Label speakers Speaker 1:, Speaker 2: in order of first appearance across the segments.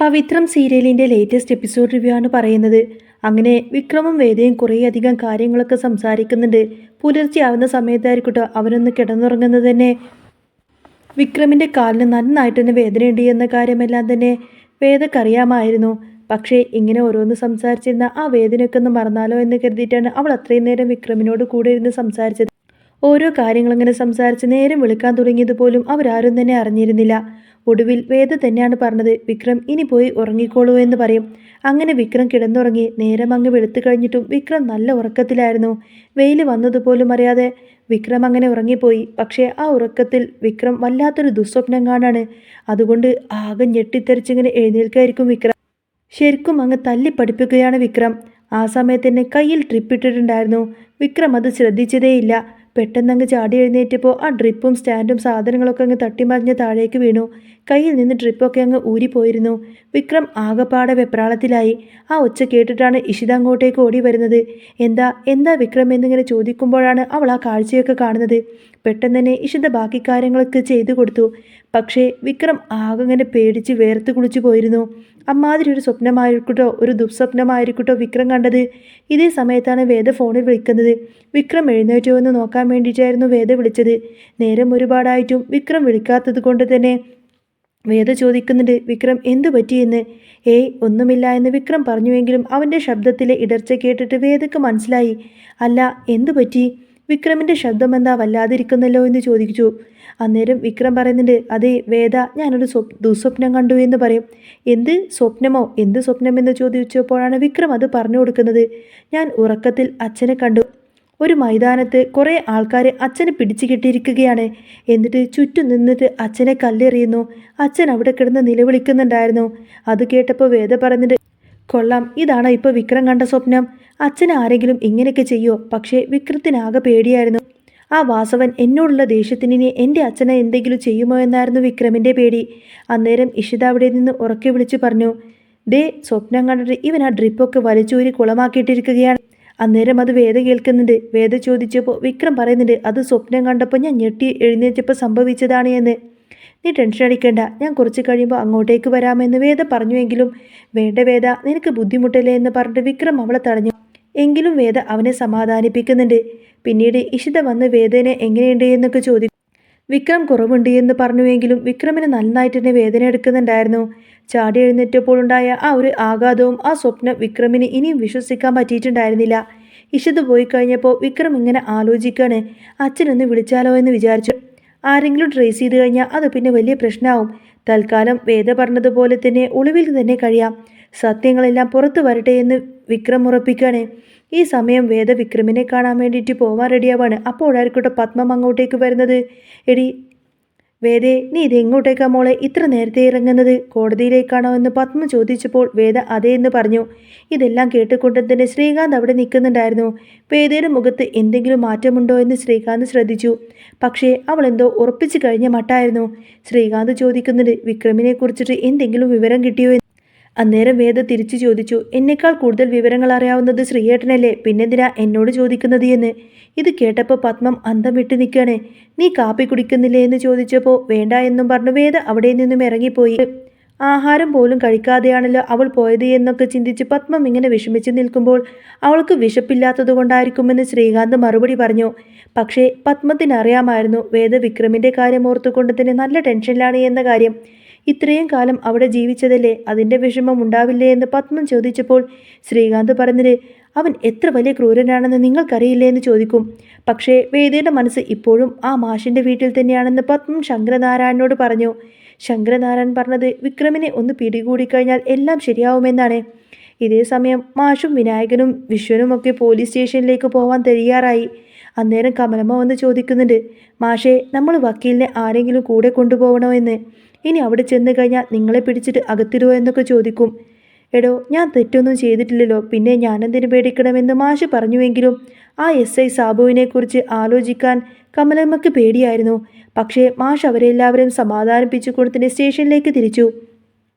Speaker 1: പവിത്രം സീരിയലിൻ്റെ latest episode review ആണ് പറയുന്നത്. അങ്ങനെ വിക്രമും വേദയും കുറേയധികം കാര്യങ്ങളൊക്കെ സംസാരിക്കുന്നുണ്ട്. പുലർച്ചെയാവുന്ന സമയത്തായിരിക്കട്ടോ അവനൊന്ന് കിടന്നുറങ്ങുന്നത് തന്നെ. വിക്രമിൻ്റെ കാലിന് നന്നായിട്ട് തന്നെ വേദനയുണ്ട് എന്ന കാര്യമെല്ലാം തന്നെ വേദക്കറിയാമായിരുന്നു. പക്ഷേ ഇങ്ങനെ ഓരോന്ന് സംസാരിച്ചിരുന്ന ആ വേദനയൊക്കെ ഒന്ന് മറന്നാലോ എന്ന് കരുതിയിട്ടാണ് അവൾ അത്രയും നേരം വിക്രമിനോട് കൂടെ ഇരുന്ന് സംസാരിച്ചത്. ഓരോ കാര്യങ്ങളിങ്ങനെ സംസാരിച്ച് നേരം വിളിക്കാൻ തുടങ്ങിയത് പോലും അവരാരും തന്നെ അറിഞ്ഞിരുന്നില്ല. ഒടുവിൽ വേദ തന്നെയാണ് പറഞ്ഞത്, വിക്രം ഇനി പോയി ഉറങ്ങിക്കോളൂ എന്ന് പറയും. അങ്ങനെ വിക്രം കിടന്നുറങ്ങി. നേരം അങ്ങ് വെളുത്തു കഴിഞ്ഞിട്ടും വിക്രം നല്ല ഉറക്കത്തിലായിരുന്നു. വെയിൽ വന്നതുപോലും അറിയാതെ വിക്രം അങ്ങനെ ഉറങ്ങിപ്പോയി. പക്ഷേ ആ ഉറക്കത്തിൽ വിക്രം വല്ലാത്തൊരു ദുസ്വപ്നം കാണാണ്. അതുകൊണ്ട് ആകെ ഞെട്ടിത്തെറിച്ചിങ്ങനെ എഴുന്നേൽക്കായിരിക്കും വിക്രം. ശരിക്കും അങ്ങ് തല്ലി പഠിപ്പിക്കുകയാണ് വിക്രം. ആ സമയത്ത് തന്നെ കയ്യിൽ ട്രിപ്പ് ഇട്ടിട്ടുണ്ടായിരുന്നു. വിക്രം അത് ശ്രദ്ധിച്ചതേയില്ല. പെട്ടെന്നങ്ങ് ചാടി എഴുന്നേറ്റപ്പോൾ ആ ഡ്രിപ്പും സ്റ്റാൻഡും സാധനങ്ങളൊക്കെ അങ്ങ് തട്ടിമറിഞ്ഞ് താഴേക്ക് വീണു. കയ്യിൽ നിന്ന് ഡ്രിപ്പൊക്കെ അങ്ങ് ഊരിപ്പോയിരുന്നു. വിക്രം ആകപ്പാടെ വെപ്രാളത്തിലായി. ആ ഒച്ച കേട്ടിട്ടാണ് ഇഷിത അങ്ങോട്ടേക്ക് ഓടി വരുന്നത്. എന്താ എന്താ വിക്രം എന്നിങ്ങനെ ചോദിക്കുമ്പോഴാണ് അവൾ ആ കാഴ്ചയൊക്കെ കാണുന്നത്. പെട്ടെന്ന് തന്നെ ഇഷിത ബാക്കി കാര്യങ്ങളൊക്കെ ചെയ്തു കൊടുത്തു. പക്ഷേ വിക്രം ആകെ ഇങ്ങനെ പേടിച്ച് വേർത്ത് കുളിച്ചു പോയിരുന്നു. അമ്മാതിരി ഒരു സ്വപ്നമായിരിക്കട്ടോ, ഒരു ദുസ്വപ്നമായിരിക്കട്ടോ വിക്രം കണ്ടത്. ഇതേ സമയത്താണ് വേദ ഫോണിൽ വിളിക്കുന്നത്. വിക്രം എഴുന്നേറ്റോ എന്ന് നോക്കാൻ വേണ്ടിയിട്ടായിരുന്നു വേദ വിളിച്ചത്. നേരം ഒരുപാടായിട്ടും വിക്രം വിളിക്കാത്തത് കൊണ്ട് തന്നെ വേദ ചോദിക്കുന്നുണ്ട്, വിക്രം എന്തു പറ്റിയെന്ന്. ഏയ് ഒന്നുമില്ല എന്ന് വിക്രം പറഞ്ഞുവെങ്കിലും അവൻ്റെ ശബ്ദത്തിലെ ഇടർച്ച കേട്ടിട്ട് വേദക്ക് മനസ്സിലായി. അല്ല, എന്തു പറ്റി? വിക്രമിൻ്റെ ശബ്ദം എന്താ വല്ലാതിരിക്കുന്നല്ലോ എന്ന് ചോദിച്ചു. അന്നേരം വിക്രം പറയുന്നുണ്ട്, അതെ വേദ, ഞാനൊരു ദുസ്വപ്നം കണ്ടു എന്ന് പറയും. എന്ത് സ്വപ്നമോ? എന്ത് സ്വപ്നമെന്ന് ചോദിച്ചപ്പോഴാണ് വിക്രം അത് പറഞ്ഞു കൊടുക്കുന്നത്. ഞാൻ ഉറക്കത്തിൽ അച്ഛനെ കണ്ടു. ഒരു മൈതാനത്ത് കുറേ ആൾക്കാർ അച്ഛനെ പിടിച്ചു കെട്ടിയിരിക്കുകയാണ്. എന്നിട്ട് ചുറ്റും നിന്നിട്ട് അച്ഛനെ കല്ലെറിയുന്നു. അച്ഛൻ അവിടെ കിടന്ന് നിലവിളിക്കുന്നുണ്ടായിരുന്നു. അത് കേട്ടപ്പോൾ വേദ പറഞ്ഞിട്ട്, കൊള്ളാം, ഇതാണോ ഇപ്പോൾ വിക്രം കണ്ട സ്വപ്നം? അച്ഛനെ ആരെങ്കിലും ഇങ്ങനെയൊക്കെ ചെയ്യോ? പക്ഷേ വിക്രത്തിനാകെ പേടിയായിരുന്നു. ആ വാസവൻ എന്നോടുള്ള ദേഷ്യത്തിന് എൻ്റെ അച്ഛനെ എന്തെങ്കിലും ചെയ്യുമോ എന്നായിരുന്നു വിക്രമിൻ്റെ പേടി. അന്നേരം ഇഷിത അവിടെ നിന്ന് ഉറക്കെ വിളിച്ചു പറഞ്ഞു, ദേ സ്വപ്നം കണ്ടിട്ട് ഇവൻ ആ ഡ്രിപ്പൊക്കെ വലിച്ചൂരി കുളമാക്കിയിട്ടിരിക്കുകയാണ്. അന്നേരം അത് വേദ കേൾക്കുന്നുണ്ട്. വേദ ചോദിച്ചപ്പോൾ വിക്രം പറയുന്നുണ്ട്, അത് സ്വപ്നം കണ്ടപ്പോൾ ഞാൻ ഞെട്ടി എഴുന്നേറ്റപ്പോൾ സംഭവിച്ചതാണ് എന്ന്. നീ ടെൻഷൻ അടിക്കേണ്ട, ഞാൻ കുറച്ച് കഴിയുമ്പോൾ അങ്ങോട്ടേക്ക് വരാമെന്ന് വേദ പറഞ്ഞുവെങ്കിലും വേണ്ട വേദ, നിനക്ക് ബുദ്ധിമുട്ടല്ലേ എന്ന് പറഞ്ഞിട്ട് വിക്രം അവളെ തടഞ്ഞു. എങ്കിലും വേദ അവനെ സമാധാനിപ്പിക്കുന്നുണ്ട്. പിന്നീട് ഇഷിത വന്ന് വേദനെ എങ്ങനെയുണ്ട് എന്നൊക്കെ ചോദിക്കും. വിക്രം കുറവുണ്ട് എന്ന് പറഞ്ഞുവെങ്കിലും വിക്രമിന് നന്നായിട്ട് തന്നെ വേദന എടുക്കുന്നുണ്ടായിരുന്നു. ചാടി എഴുന്നേറ്റപ്പോൾ ഉണ്ടായ ആ ഒരു ആഘാതവും ആ സ്വപ്നം വിക്രമിന് ഇനിയും വിശ്വസിക്കാൻ പറ്റിയിട്ടുണ്ടായിരുന്നില്ല. ഇഷിത പോയി കഴിഞ്ഞപ്പോൾ വിക്രം ഇങ്ങനെ ആലോചിക്കാണ്, അച്ഛനൊന്ന് വിളിച്ചാലോ എന്ന് വിചാരിച്ചു. ആരെങ്കിലും ട്രേസ് ചെയ്ത് കഴിഞ്ഞാൽ അത് പിന്നെ വലിയ പ്രശ്നമാവും. തൽക്കാലം വേദ പറഞ്ഞതുപോലെ തന്നെ ഒളിവിൽ തന്നെ കഴിയാം. സത്യങ്ങളെല്ലാം പുറത്തു വരട്ടെ എന്ന് വിക്രം ഉറപ്പിക്കാണ്. ഈ സമയം വേദ വിക്രമിനെ കാണാൻ വേണ്ടിയിട്ട് പോവാൻ റെഡിയാവാണ്. അപ്പോഴായിരിക്കട്ടെ പത്മം അങ്ങോട്ടേക്ക് വരുന്നത്. എടി വേദേ, നീ ഇത് എങ്ങോട്ടേക്കാ മോളെ ഇത്ര നേരത്തെ ഇറങ്ങുന്നത്? കോടതിയിലേക്കാണോ എന്ന് പത്മ ചോദിച്ചപ്പോൾ വേദ അതേ എന്ന് പറഞ്ഞു. ഇതെല്ലാം കേട്ടുകൊണ്ട് തന്നെ ശ്രീകാന്ത് അവിടെ നിൽക്കുന്നുണ്ടായിരുന്നു. വേദയുടെ മുഖത്ത് എന്തെങ്കിലും മാറ്റമുണ്ടോ എന്ന് ശ്രീകാന്ത് ശ്രദ്ധിച്ചു. പക്ഷേ അവൾ എന്തോ ഉറപ്പിച്ചു കഴിഞ്ഞ മട്ടായിരുന്നു. ശ്രീകാന്ത് ചോദിക്കുന്നുണ്ട്, വിക്രമിനെ കുറിച്ചിട്ട് എന്തെങ്കിലും വിവരം കിട്ടിയോ എന്ന്. അന്നേരം വേദ തിരിച്ചു ചോദിച്ചു, എന്നേക്കാൾ കൂടുതൽ വിവരങ്ങൾ അറിയാവുന്നത് ശ്രീയേട്ടനല്ലേ, പിന്നെന്തിനാ എന്നോട് ചോദിക്കുന്നത് എന്ന്. ഇത് കേട്ടപ്പോൾ പത്മം അന്തം വിട്ട് നിൽക്കുകയാണ്. നീ കാപ്പി കുടിക്കുന്നില്ലേ എന്ന് ചോദിച്ചപ്പോൾ വേണ്ട എന്നും പറഞ്ഞു വേദ അവിടെ നിന്നും ഇറങ്ങിപ്പോയി. ആഹാരം പോലും കഴിക്കാതെയാണല്ലോ അവൾ പോയത് എന്നൊക്കെ ചിന്തിച്ച് പത്മം ഇങ്ങനെ വിഷമിച്ച് നിൽക്കുമ്പോൾ അവൾക്ക് വിശപ്പില്ലാത്തത് കൊണ്ടായിരിക്കുമെന്ന് ശ്രീകാന്ത് മറുപടി പറഞ്ഞു. പക്ഷേ പത്മത്തിനറിയാമായിരുന്നു വേദ വിക്രമിൻ്റെ കാര്യം ഓർത്തുകൊണ്ട് തന്നെ നല്ല ടെൻഷനിലാണ് എന്ന കാര്യം. ഇത്രയും കാലം അവിടെ ജീവിച്ചതല്ലേ, അതിൻ്റെ വിഷമം ഉണ്ടാവില്ലേ എന്ന് പത്മം ചോദിച്ചപ്പോൾ ശ്രീകാന്ത് പറഞ്ഞത്, അവൻ എത്ര വലിയ ക്രൂരനാണെന്ന് നിങ്ങൾക്കറിയില്ലേ എന്ന് ചോദിക്കും. പക്ഷേ വേദയുടെ മനസ്സ് ഇപ്പോഴും ആ മാഷിൻ്റെ വീട്ടിൽ തന്നെയാണെന്ന് പത്മം ശങ്കരനാരായണനോട് പറഞ്ഞു. ശങ്കരനാരായണൻ പറഞ്ഞത് വിക്രമിനെ ഒന്ന് പിടികൂടിക്കഴിഞ്ഞാൽ എല്ലാം ശരിയാവുമെന്നാണ്. ഇതേ സമയം മാഷും വിനായകനും വിശ്വനും ഒക്കെ പോലീസ് സ്റ്റേഷനിലേക്ക് പോവാൻ തയ്യാറായി. അന്നേരം കമലമ്മ വന്ന് ചോദിക്കുന്നുണ്ട്, മാഷേ, നമ്മൾ വക്കീലിനെ ആരെങ്കിലും കൂടെ കൊണ്ടുപോകണോ എന്ന്. ഇനി അവിടെ ചെന്ന് കഴിഞ്ഞാൽ നിങ്ങളെ പിടിച്ചിട്ട് അകത്തിടുമോ എന്നൊക്കെ ചോദിക്കും. എടോ, ഞാൻ തെറ്റൊന്നും ചെയ്തിട്ടില്ലല്ലോ, പിന്നെ ഞാനെന്തിനു പേടിക്കണമെന്ന് മാഷ് പറഞ്ഞുവെങ്കിലും ആ SI സാബുവിനെ കുറിച്ച് ആലോചിക്കാൻ കമലമ്മയ്ക്ക് പേടിയായിരുന്നു. പക്ഷേ മാഷ് അവരെല്ലാവരും സമാധാനിപ്പിച്ചു കൊടുത്തിട്ട് സ്റ്റേഷനിലേക്ക് തിരിച്ചു.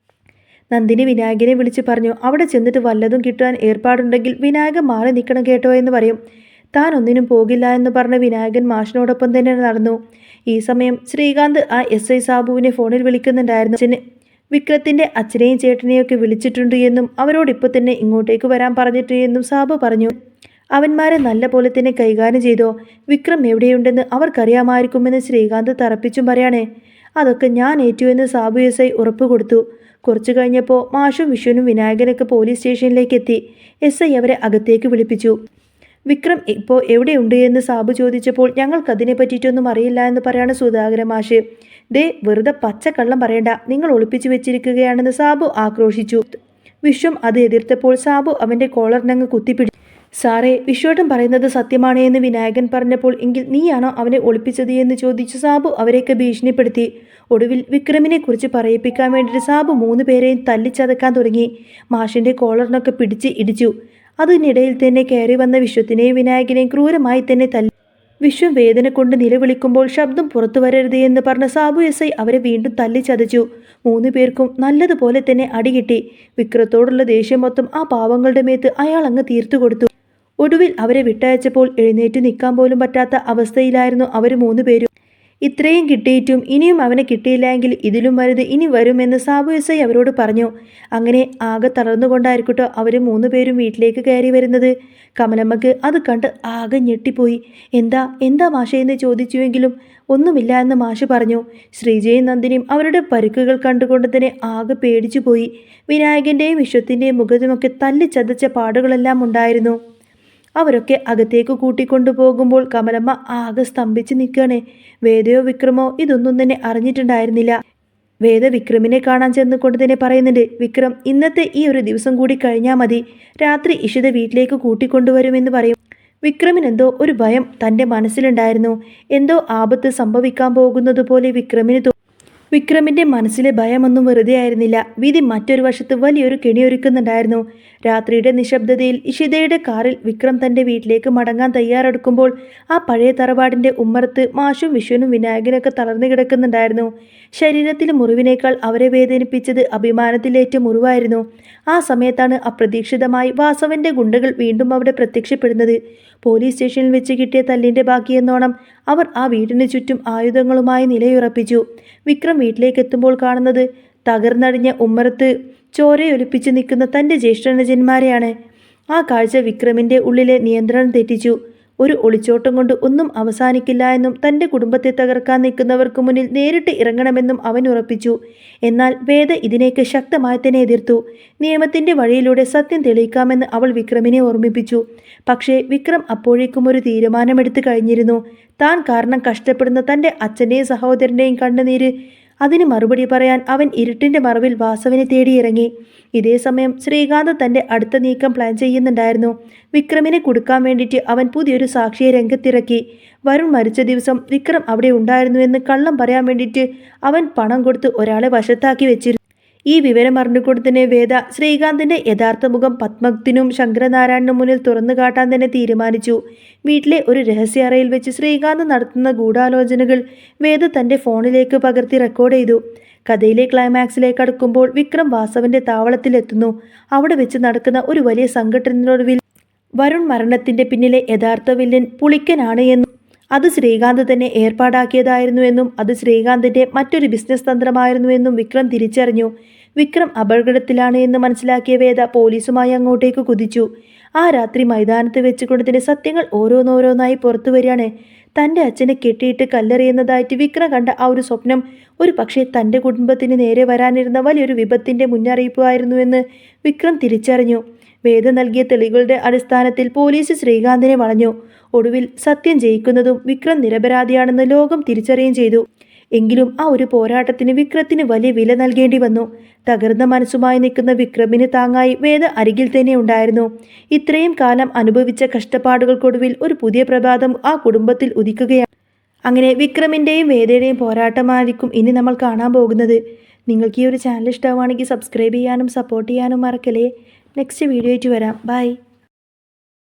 Speaker 1: നന്ദിനി വിനായകനെ വിളിച്ച് പറഞ്ഞു, അവിടെ ചെന്നിട്ട് വല്ലതും കിട്ടാൻ ഏർപ്പാടുണ്ടെങ്കിൽ വിനായകൻ മാറി നിൽക്കണം കേട്ടോ എന്ന് പറയും. താൻ ഒന്നിനും പോകില്ല എന്ന് പറഞ്ഞ വിനായകൻ മാഷിനോടൊപ്പം തന്നെ നടന്നു. ഈ സമയം ശ്രീകാന്ത് ആ SI സാബുവിനെ ഫോണിൽ വിളിക്കുന്നുണ്ടായിരുന്നു. വിക്രത്തിൻ്റെ അച്ഛനെയും ചേട്ടനെയും ഒക്കെ വിളിച്ചിട്ടുണ്ട് എന്നും അവരോട് ഇപ്പോൾ തന്നെ ഇങ്ങോട്ടേക്ക് വരാൻ പറഞ്ഞിട്ട് എന്നും സാബു പറഞ്ഞു. അവന്മാരെ നല്ല പോലെ തന്നെ കൈകാര്യം ചെയ്തോ. വിക്രം എവിടെയുണ്ടെന്ന് അവർക്കറിയാമായിരിക്കുമെന്ന് ശ്രീകാന്ത് തറപ്പിച്ചും പറയാണ്. അതൊക്കെ ഞാൻ ഏറ്റു എന്ന് സാബു SI ഉറപ്പ് കൊടുത്തു. കുറച്ചു കഴിഞ്ഞപ്പോൾ മാഷും വിഷുവിനും വിനായകനൊക്കെ പോലീസ് സ്റ്റേഷനിലേക്ക് എത്തി. SI അവരെ അകത്തേക്ക് വിളിപ്പിച്ചു. വിക്രം ഇപ്പോൾ എവിടെയുണ്ട് എന്ന് സാബു ചോദിച്ചപ്പോൾ ഞങ്ങൾക്കതിനെ പറ്റിയിട്ടൊന്നും അറിയില്ല എന്ന് പറയാണ് സുധാകരൻ മാഷ്. ദേ വെറുതെ പച്ചക്കള്ളം പറയണ്ട, നിങ്ങൾ ഒളിപ്പിച്ചു വെച്ചിരിക്കുകയാണെന്ന് സാബു ആക്രോശിച്ചു. വിശ്വം അത് എതിർത്തപ്പോൾ സാബു അവൻ്റെ കോളറിനങ്ങ് കുത്തിപ്പിടിച്ചു. സാറേ, വിശ്വേട്ടൻ പറയുന്നത് സത്യമാണ് എന്ന് വിനായകൻ പറഞ്ഞപ്പോൾ എങ്കിൽ നീയാണോ അവനെ ഒളിപ്പിച്ചത് എന്ന് ചോദിച്ചു സാബു അവരെയൊക്കെ ഭീഷണിപ്പെടുത്തി. ഒടുവിൽ വിക്രമിനെ കുറിച്ച് പറയിപ്പിക്കാൻ വേണ്ടിയിട്ട് സാബു 3 പേരെയും തല്ലിച്ചതക്കാൻ തുടങ്ങി. മാഷിൻ്റെ കോളറിനൊക്കെ പിടിച്ച് ഇടിച്ചു. അതിനിടയിൽ തന്നെ കയറി വന്ന വിശ്വത്തിനെയും വിനായകനെയും ക്രൂരമായി തന്നെ തല്ലി. വിശ്വം വേദന കൊണ്ട് നിലവിളിക്കുമ്പോൾ ശബ്ദം പുറത്തു വരരുത് എന്ന് പറഞ്ഞ സാബു SI അവരെ വീണ്ടും തല്ലിച്ചതച്ചു. 3 പേർക്കും നല്ലതുപോലെ തന്നെ അടികിട്ടി. വിക്രത്തോടുള്ള ദേഷ്യം മൊത്തം ആ പാവങ്ങളുടെ മേത്ത് അയാൾ അങ്ങ് തീർത്തു കൊടുത്തു. ഒടുവിൽ അവരെ വിട്ടയച്ചപ്പോൾ എഴുന്നേറ്റ് നിൽക്കാൻ പോലും പറ്റാത്ത അവസ്ഥയിലായിരുന്നു അവർ 3 പേരും. ഇത്രയും കിട്ടിയിട്ടും ഇനിയും അവനെ കിട്ടിയില്ല എങ്കിൽ ഇതിലും വലുത് ഇനി വരുമെന്ന് സാബു SI അവരോട് പറഞ്ഞു. അങ്ങനെ ആകെ തളർന്നുകൊണ്ടായിരിക്കട്ടോ അവർ 3 പേരും വീട്ടിലേക്ക് കയറി വരുന്നത്. കമലമ്മക്ക് അത് കണ്ട് ആകെ ഞെട്ടിപ്പോയി. എന്താ മാഷേ എന്ന് ചോദിച്ചുവെങ്കിലും ഒന്നുമില്ല എന്ന് മാഷ് പറഞ്ഞു. ശ്രീജയും നന്ദിനിയും അവരുടെ പരുക്കുകൾ കണ്ടുകൊണ്ട് തന്നെ ആകെ പേടിച്ചു പോയി. വിനായകൻ്റെയും വിശ്വത്തിൻ്റെയും മുഖത്തുമൊക്കെ തല്ലിച്ചതച്ച പാടുകളെല്ലാം ഉണ്ടായിരുന്നു. അവരൊക്കെ അകത്തേക്ക് കൂട്ടിക്കൊണ്ടുപോകുമ്പോൾ കമലമ്മ ആകെ സ്തംഭിച്ച് നിൽക്കുകയാണ്. വേദയോ വിക്രമോ ഇതൊന്നും തന്നെ അറിഞ്ഞിട്ടുണ്ടായിരുന്നില്ല. വേദ വിക്രമിനെ കാണാൻ ചെന്നുകൊണ്ട് തന്നെ പറയുന്നുണ്ട്, വിക്രം ഇന്നത്തെ ഈ ഒരു ദിവസം കൂടി കഴിഞ്ഞാൽ മതി, രാത്രി ഇഷിത വീട്ടിലേക്ക് കൂട്ടിക്കൊണ്ടുവരുമെന്ന് പറയും. വിക്രമിനെന്തോ ഒരു ഭയം തൻ്റെ മനസ്സിലുണ്ടായിരുന്നു. എന്തോ ആപത്ത് സംഭവിക്കാൻ പോകുന്നത് പോലെ വിക്രമിൻ്റെ മനസ്സിലെ ഭയമൊന്നും വെറുതെ ആയിരുന്നില്ല. വിധി മറ്റൊരു വശത്ത് വലിയൊരു കെണിയൊരുക്കുന്നുണ്ടായിരുന്നു. രാത്രിയുടെ നിശബ്ദതയിൽ ഇഷിതയുടെ കാറിൽ വിക്രം തൻ്റെ വീട്ടിലേക്ക് മടങ്ങാൻ തയ്യാറെടുക്കുമ്പോൾ ആ പഴയ തറവാടിൻ്റെ ഉമ്മറത്ത് മാഷും വിശ്വനും വിനായകനൊക്കെ തളർന്നു കിടക്കുന്നുണ്ടായിരുന്നു. ശരീരത്തിലെ മുറിവിനേക്കാൾ അവരെ വേദനിപ്പിച്ചത് അഭിമാനത്തിലേറ്റ മുറിവായിരുന്നു. ആ സമയത്താണ് അപ്രതീക്ഷിതമായി വാസവൻ്റെ ഗുണ്ടകൾ വീണ്ടും അവിടെ പ്രത്യക്ഷപ്പെടുന്നത്. പോലീസ് സ്റ്റേഷനിൽ വെച്ച് കിട്ടിയ തല്ലിൻ്റെ ബാക്കിയെന്നോണം അവർ ആ വീടിന് ചുറ്റും ആയുധങ്ങളുമായി നിലയുറപ്പിച്ചു. വിക്രം വീട്ടിലേക്ക് എത്തുമ്പോൾ കാണുന്നത് തകർന്നടിഞ്ഞ ഉമ്മറത്ത് ചോരയൊലിപ്പിച്ച് നിൽക്കുന്ന തൻ്റെ ജ്യേഷ്ഠനുജന്മാരെയാണ്. ആ കാഴ്ച വിക്രമിൻ്റെ ഉള്ളിലെ നിയന്ത്രണം തെറ്റിച്ചു. ഒരു ഒളിച്ചോട്ടം കൊണ്ട് ഒന്നും അവസാനിക്കില്ല എന്നും തൻ്റെ കുടുംബത്തെ തകർക്കാൻ നിൽക്കുന്നവർക്ക് മുന്നിൽ നേരിട്ട് ഇറങ്ങണമെന്നും അവൻ ഉറപ്പിച്ചു. എന്നാൽ വേദ ഇതിനേക്ക് ശക്തമായി തന്നെ എതിർത്തു. നിയമത്തിൻ്റെ വഴിയിലൂടെ സത്യം തെളിയിക്കാമെന്ന് അവൾ വിക്രമിനെ ഓർമ്മിപ്പിച്ചു. പക്ഷേ വിക്രം അപ്പോഴേക്കും ഒരു തീരുമാനമെടുത്തു കഴിഞ്ഞിരുന്നു. താൻ കാരണം കഷ്ടപ്പെടുന്ന തൻ്റെ അച്ഛൻ്റെയും സഹോദരൻ്റെയും കണ്ണുനീര് അതിന് മറുപടി പറയാൻ അവൻ ഇരുട്ടിൻ്റെ മറവിൽ വാസവനെ തേടിയിറങ്ങി. ഇതേസമയം ശ്രീകാന്ത് തൻ്റെ അടുത്ത നീക്കം പ്ലാൻ ചെയ്യുന്നുണ്ടായിരുന്നു. വിക്രമിനെ കൊടുക്കാൻ വേണ്ടിയിട്ട് അവൻ പുതിയൊരു സാക്ഷിയെ രംഗത്തിറക്കി. വരുൺ മരിച്ച ദിവസം വിക്രം അവിടെ ഉണ്ടായിരുന്നുവെന്ന് കള്ളം പറയാൻ വേണ്ടിയിട്ട് അവൻ പണം കൊടുത്ത് ഒരാളെ വശത്താക്കി വെച്ചിരുന്നു. ഈ വിവരം അറിഞ്ഞുകൊണ്ട് തന്നെ വേദ ശ്രീകാന്തിൻ്റെ യഥാർത്ഥ മുഖം പത്മത്തിനും ശങ്കരനാരായണനും മുന്നിൽ തുറന്നു കാട്ടാൻ തന്നെ തീരുമാനിച്ചു. വീട്ടിലെ ഒരു രഹസ്യ അറയിൽ വെച്ച് ശ്രീകാന്ത് നടത്തുന്ന ഗൂഢാലോചനകൾ വേദ തൻ്റെ ഫോണിലേക്ക് പകർത്തി റെക്കോർഡ് ചെയ്തു. കഥയിലെ ക്ലൈമാക്സിലേക്ക് അടുക്കുമ്പോൾ വിക്രം വാസവൻ്റെ താവളത്തിലെത്തുന്നു. അവിടെ വെച്ച് നടക്കുന്ന ഒരു വലിയ സംഘടനയൊടുവിൽ വരുൺ മരണത്തിൻ്റെ പിന്നിലെ യഥാർത്ഥ വില്ലൻ പുളിക്കനാണ് എന്നും അത് ശ്രീകാന്ത് തന്നെ ഏർപ്പാടാക്കിയതായിരുന്നുവെന്നും അത് ശ്രീകാന്തിൻ്റെ മറ്റൊരു ബിസിനസ് തന്ത്രമായിരുന്നുവെന്നും വിക്രം തിരിച്ചറിഞ്ഞു. വിക്രം അപകടത്തിലാണ് എന്ന് മനസ്സിലാക്കിയ വേദ പോലീസുമായി അങ്ങോട്ടേക്ക് കുതിച്ചു. ആ രാത്രി മൈതാനത്ത് വെച്ചുകൊണ്ട് തന്നെ സത്യങ്ങൾ ഓരോന്നോരോന്നായി പുറത്തു വരികയാണ്. തൻ്റെ അച്ഛനെ കെട്ടിയിട്ട് കല്ലെറിയുന്നതായിട്ട് വിക്രം കണ്ട ആ ഒരു സ്വപ്നം ഒരു പക്ഷേ തൻ്റെ കുടുംബത്തിന് നേരെ വരാനിരുന്ന വലിയൊരു വിപത്തിൻ്റെ മുന്നറിയിപ്പായിരുന്നുവെന്ന് വിക്രം തിരിച്ചറിഞ്ഞു. വേദ നൽകിയ തെളിവുകളുടെ അടിസ്ഥാനത്തിൽ പോലീസ് ശ്രീകാന്തിനെ വളഞ്ഞു. ഒടുവിൽ സത്യം ജയിക്കുന്നതും വിക്രം നിരപരാധിയാണെന്ന് ലോകം തിരിച്ചറിയുകയും ചെയ്തു. എങ്കിലും ആ ഒരു പോരാട്ടത്തിന് വിക്രത്തിന് വലിയ വില നൽകേണ്ടി വന്നു. തകർന്ന മനസ്സുമായി നിൽക്കുന്ന വിക്രമിന് താങ്ങായി വേദ അരികിൽ തന്നെ ഉണ്ടായിരുന്നു. ഇത്രയും കാലം അനുഭവിച്ച കഷ്ടപ്പാടുകൾക്കൊടുവിൽ ഒരു പുതിയ പ്രഭാതം ആ കുടുംബത്തിൽ ഉദിക്കുകയാണ്. അങ്ങനെ വിക്രമിൻ്റെയും വേദയുടെയും പോരാട്ടമായിരിക്കും ഇനി നമ്മൾ കാണാൻ പോകുന്നത്. നിങ്ങൾക്ക് ഈ ഒരു ചാനൽ ഇഷ്ടമാണെങ്കിൽ സബ്സ്ക്രൈബ് ചെയ്യാനും സപ്പോർട്ട് ചെയ്യാനും മറക്കല്ലേ. നെക്സ്റ്റ് വീഡിയോ ആയിട്ട് വരാം. ബൈ.